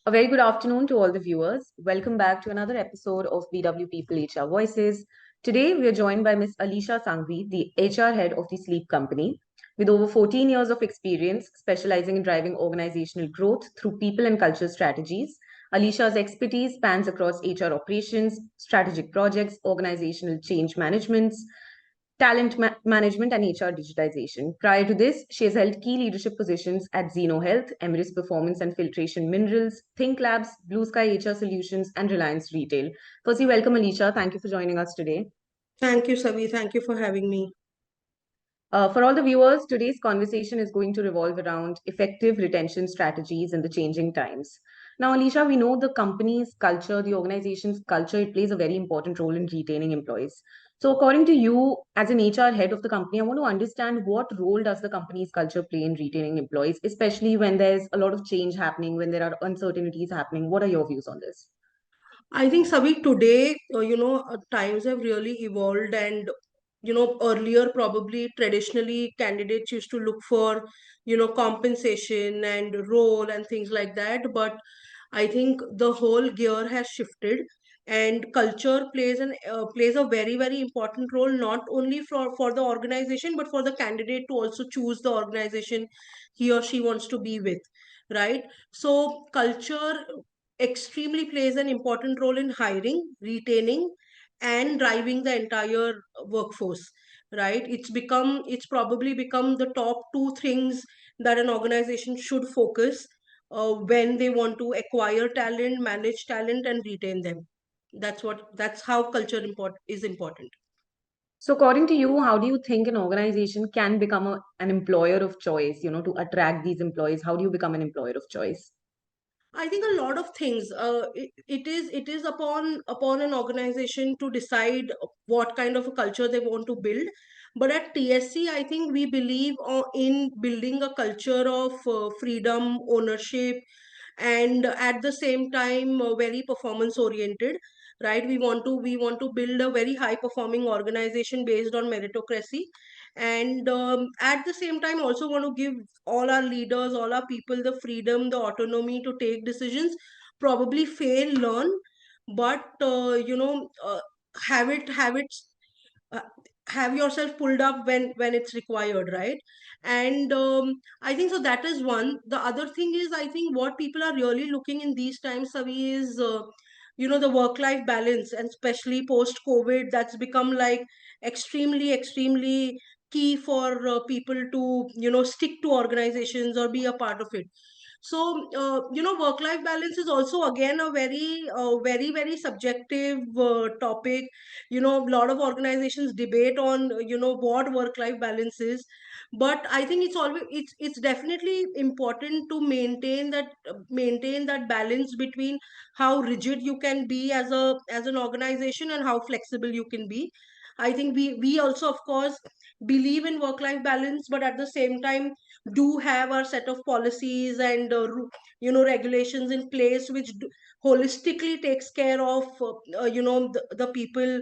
A very good afternoon to all the viewers. Welcome back to another episode of BW People HR Voices. Today, we are joined by Ms. Alisha Sanghvi, the HR head of the Sleep Company. With over 14 years of experience specializing in driving organizational growth through people and culture strategies, Alisha's expertise spans across HR operations, strategic projects, organizational change management, management, and HR digitization. Prior to this, she has held key leadership positions at Zeno Health, Emirates Performance and Filtration Minerals, Think Labs, Blue Sky HR Solutions, and Reliance Retail. Firstly, welcome, Alicia. Thank you for joining us today. Thank you, Savi. Thank you for having me. For all the viewers, today's conversation is going to revolve around effective retention strategies in the changing times. Now, Alicia, we know the company's culture, the organization's culture, it plays a very important role in retaining employees. So, according to you, as an HR head of the company, I want to understand what role does the company's culture play in retaining employees, especially when there's a lot of change happening, when there are uncertainties happening. What are your views on this? I think, Savi, today, times have really evolved, and earlier, probably traditionally, candidates used to look for, compensation and role and things like that. But I think the whole gear has shifted, and culture plays a very, very important role, not only for the organization, but for the candidate to also choose the organization he or she wants to be with, right? So culture extremely plays an important role in hiring, retaining, and driving the entire workforce, right? It's probably become the top two things that an organization should focus when they want to acquire talent, manage talent, and retain them. That's how culture is important. So, according to you, how do you think an organization can become an employer of choice, to attract these employees? How do you become an employer of choice? I think a lot of things. It is upon an organization to decide what kind of a culture they want to build. But at TSC, I think we believe in building a culture of freedom, ownership, and at the same time very performance oriented. Right? We want to build a very high performing organization based on meritocracy, and at the same time also want to give all our leaders, all our people, the freedom, the autonomy to take decisions, probably fail, learn, but have it uh, have yourself pulled up when it's required, right? And I think so that is one. The other thing is, I think what people are really looking in these times, Savi, is the work life balance, and especially post covid, that's become like extremely key for people to stick to organizations or be a part of it. So work life balance is also again a very subjective topic. A lot of organizations debate on what work life balance is, but I think it's definitely important to maintain that balance between how rigid you can be as an organization and how flexible you can be. I think we also, of course, believe in work life balance, but at the same time do have our set of policies and regulations in place, which holistically takes care of the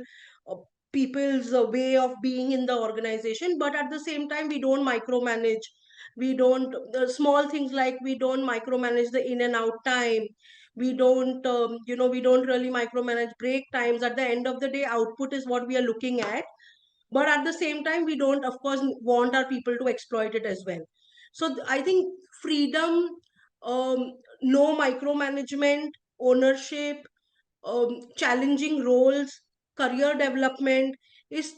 uh, people's way of being in the organization. But at the same time, we don't micromanage. We don't The small things, like we don't micromanage the in and out time. We don't really micromanage break times. At the end of the day, output is what we are looking at, but at the same time we don't, of course, want our people to exploit it as well. So I think freedom, um, no micromanagement, ownership, challenging roles, career development is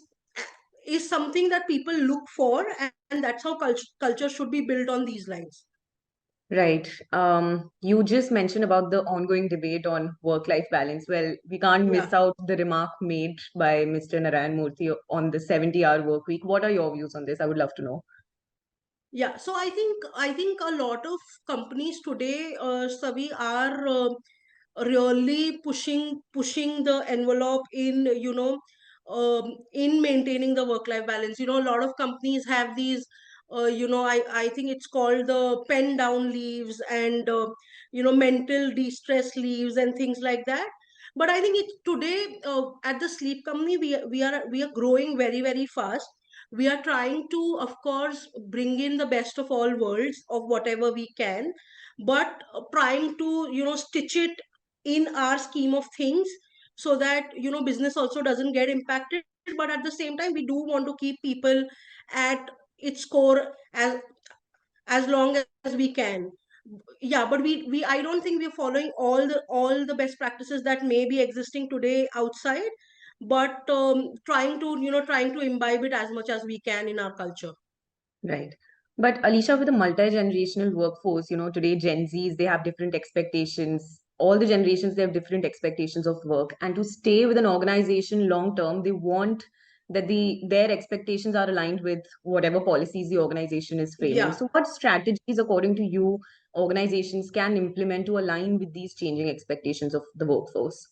is something that people look for, and that's how culture should be built on these lines. Right. You just mentioned about the ongoing debate on work-life balance. Well, we can't Yeah. miss out the remark made by Mr. Narayan Murthy on the 70-hour work week. What are your views on this? I would love to know. Yeah, so I think a lot of companies today, Savi, are really pushing the envelope in in maintaining the work life balance. A lot of companies have these I think it's called the pen down leaves, and mental de-stress leaves and things like that. But I think it's today, at the sleep company, we are growing very, very fast. We are trying to, of course, bring in the best of all worlds of whatever we can, but trying to, stitch it in our scheme of things, so that, business also doesn't get impacted, but at the same time we do want to keep people at its core as long as we can. Yeah, but we I don't think we're following all the best practices that may be existing today outside, but trying to imbibe it as much as we can in our culture. Right. But Alicia, with a multi-generational workforce, today Gen Zs, they have different expectations. All the generations, they have different expectations of work. And to stay with an organization long term, they want that their expectations are aligned with whatever policies the organization is framing. Yeah. So what strategies, according to you, organizations can implement to align with these changing expectations of the workforce?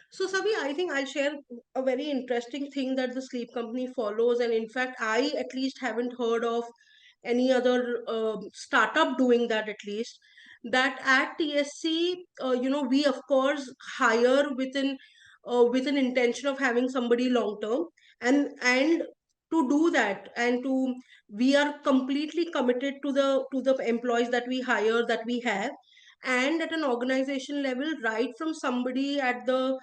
So, Sabi, I think I'll share a very interesting thing that the sleep company follows. And in fact, I at least haven't heard of any other startup doing that, at least. That at TSC, we of course hire with an intention of having somebody long term. And to do that, and to we are completely committed to the employees that we hire, that we have. And at an organization level, right from somebody at the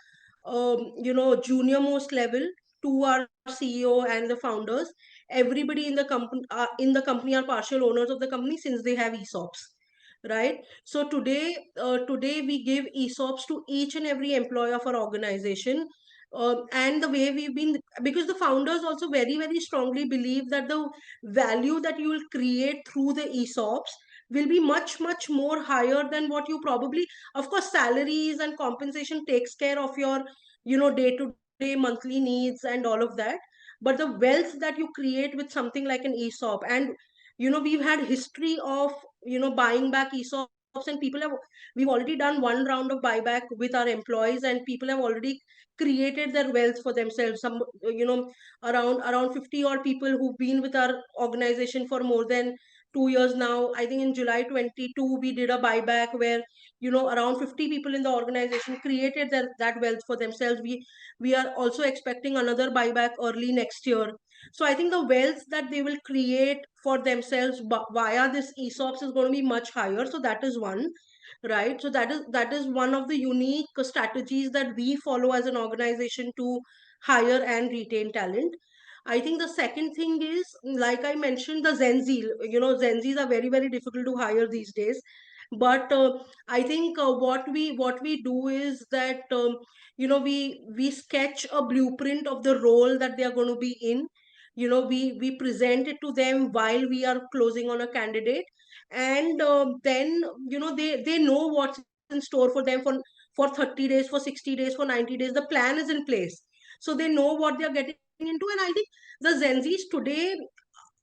junior most level to our CEO and the founders, everybody in the company are partial owners of the company, since they have ESOPs, right? So today we give ESOPs to each and every employee of our organization. And the way we've been, because the founders also very very strongly believe that the value that you will create through the ESOPs will be much much more higher than what you probably, of course salaries and compensation takes care of your day to day monthly needs and all of that, but the wealth that you create with something like an ESOP. And we've had history of buying back ESOPs, and we've already done one round of buyback with our employees, and people have already created their wealth for themselves. Some around 50 odd people who've been with our organization for more than 2 years now. I think in July 22 we did a buyback where around 50 people in the organization created that wealth for themselves. We are also expecting another buyback early next year. So I think the wealth that they will create for themselves via this ESOPs is going to be much higher. So that is one, right? So that is one of the unique strategies that we follow as an organization to hire and retain talent. I think the second thing is, like I mentioned, the Gen Z. Gen Zs are very very difficult to hire these days, but I think what we do is that we sketch a blueprint of the role that they are going to be in. We present it to them while we are closing on a candidate, and then they know what's in store for them for 30 days, for 60 days, for 90 days. The plan is in place, so they know what they are getting into. And I think the Gen Z's today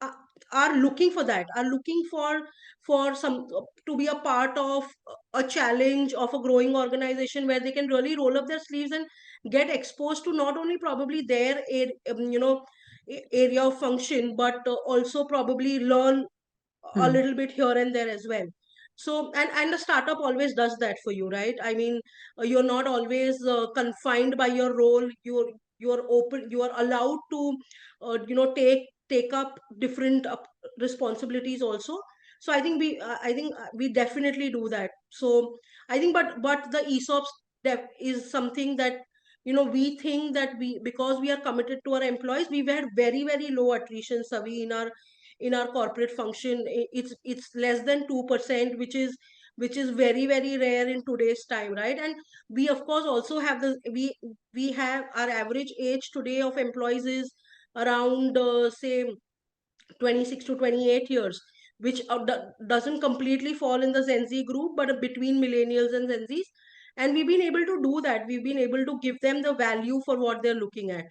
are, are looking for that, are looking for some to be a part of a challenge of a growing organization, where they can really roll up their sleeves and get exposed to not only probably their area of function, but also probably learn a Hmm. little bit here and there as well. So and the startup always does that for you, right? I mean, you're not always confined by your role. You're open, you are allowed to take up different responsibilities also. So I think we definitely do that. So I think, but the ESOPs is something that we think that we, because we are committed to our employees, we've had very very low attrition, Savi, in our corporate function. It's less than 2%, which is very very rare in today's time, right? And we of course also have we have our average age today of employees is around say 26 to 28 years, which doesn't completely fall in the Gen Z group, but between millennials and Gen Zs. And we've been able to do that. We've been able to give them the value for what they're looking at.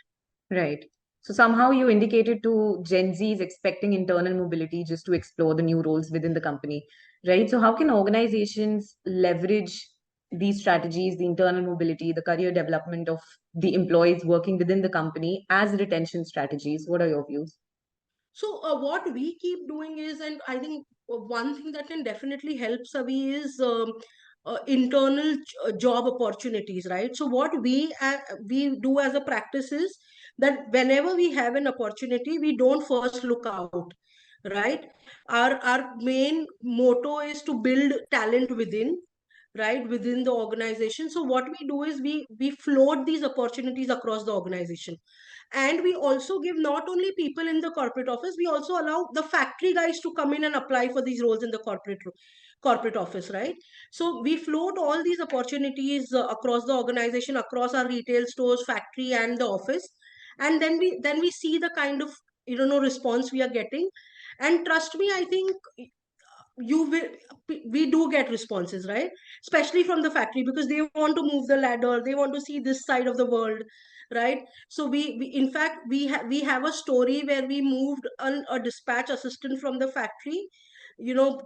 Right. So somehow you indicated to Gen Zs expecting internal mobility just to explore the new roles within the company, right? So how can organizations leverage these strategies, the internal mobility, the career development of the employees working within the company as retention strategies? What are your views? So what we keep doing is, and I think one thing that can definitely help, Savi, is internal job opportunities, right? So what we do as a practice is that whenever we have an opportunity, we don't first look out. right? Our main motto is to build talent within, right, within the organization. So what we do is we float these opportunities across the organization, and we also give not only people in the corporate office, we also allow the factory guys to come in and apply for these roles in the corporate office, right? So we float all these opportunities across the organization, across our retail stores, factory, and the office. And then we see the kind of, response we are getting. And trust me, I think you will we do get responses, right? Especially from the factory, because they want to move the ladder, they want to see this side of the world, right? So we in fact we have a story where we moved a dispatch assistant from the factory,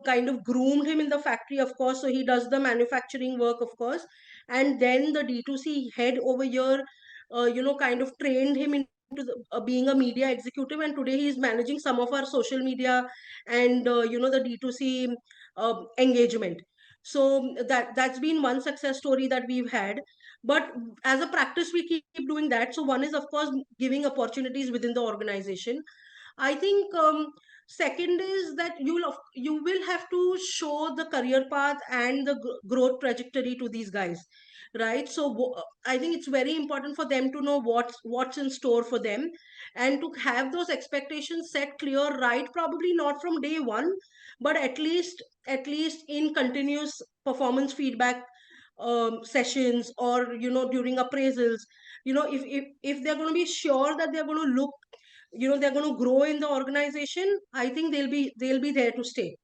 kind of groomed him in the factory, of course, so he does the manufacturing work, of course. And then the D2C head over here, kind of trained him into being a media executive, and today he is managing some of our social media and the D2C engagement. So that's been one success story that we've had. But as a practice, we keep doing that. So one is, of course, giving opportunities within the organization. I think second is that you will have to show the career path and the growth trajectory to these guys, right? So I think it's very important for them to know what's in store for them, and to have those expectations set clear, right? Probably not from day one, but at least in continuous performance feedback sessions, or during appraisals. If they're going to be sure that they're going to look, they're going to grow in the organization, I think they'll be there to stay.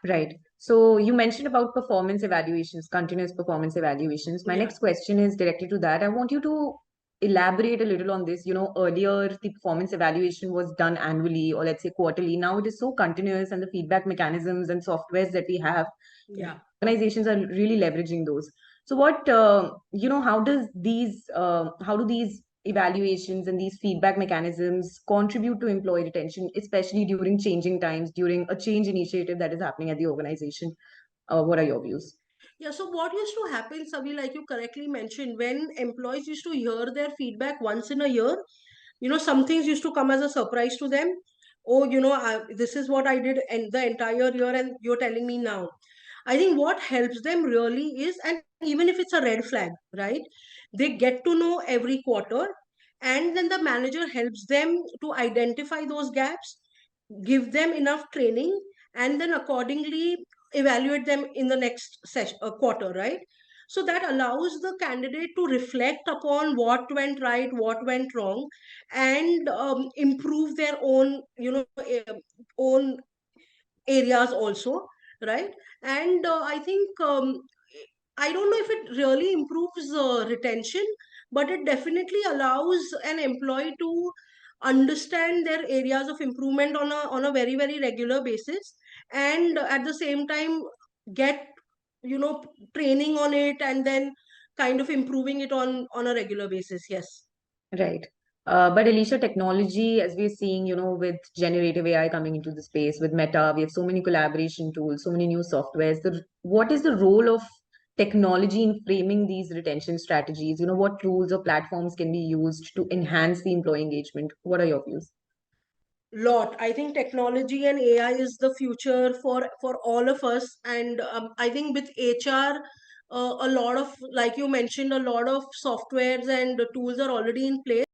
Right. So you mentioned about performance evaluations, continuous performance evaluations. My Yeah. next question is directly to that. I want you to elaborate a little on this. Earlier the performance evaluation was done annually or let's say quarterly. Now it is so continuous, and the feedback mechanisms and softwares that we have, Yeah. organizations are really leveraging those. So how do these evaluations and these feedback mechanisms contribute to employee retention, especially during changing times, during a change initiative that is happening at the organization? What are your views? Yeah, so what used to happen, Savi, like you correctly mentioned, when employees used to hear their feedback once in a year, some things used to come as a surprise to them. Oh, this is what I did in the entire year, and you're telling me now. I think what helps them really is, and even if it's a red flag, right? They get to know every quarter, and then the manager helps them to identify those gaps, give them enough training, and then accordingly evaluate them in the next quarter, right? So that allows the candidate to reflect upon what went right, what went wrong, and improve their own, own areas also, right? And I think I don't know if it really improves retention, but it definitely allows an employee to understand their areas of improvement on a very very regular basis, and at the same time get, you know training on it, and then kind of improving it on a regular basis. Yes. Right. But Alicia, technology, as we're seeing, with generative AI coming into the space, with Meta, we have so many collaboration tools, so many new softwares. What is the role of technology in framing these retention strategies? What tools or platforms can be used to enhance the employee engagement? What are your views? Lot. I think technology and AI is the future for all of us, and I think with HR, a lot of, like you mentioned, a lot of softwares and tools are already in place.